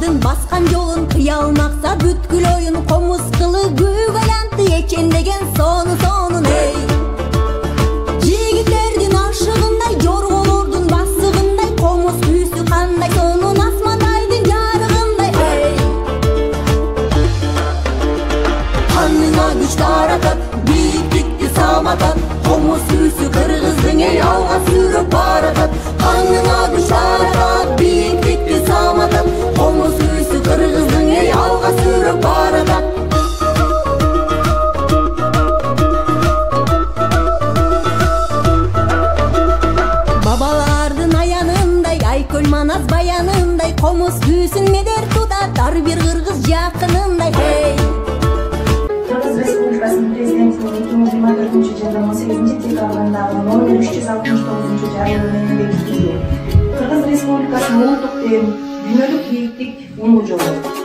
Бабалардын баскан жолун кыя алмакса бүткүл оюн, комуз кылы күйгө айланты эчен деген сонун эй. Жигиттердин ашыгындай, жорголордун басыгындай, комуз күйсү кандай сонун, асмандайдын жарыгындай эй. Канына күч таратат, бийиктикти саматат, комуз күйсү кыргыздын эй алга сүрөп баратат. Канына күч таратат, бийиктикти саматат, комуз күйсү кыргыздын эй алга сүрөп баратат. Бабалардын аянындай, Айкөл Манас баянындай, комуз күйсүн медер тутат ар бир кыргыз жакынындай эй. Кыргыз Республикасынын президентинин 2024-жылдын 18-декабрындагы номер 369 менен бекитилди. Кыргыз Республикасынын улуттук тем, дүйнөлүк бийиктик, унуу жолу.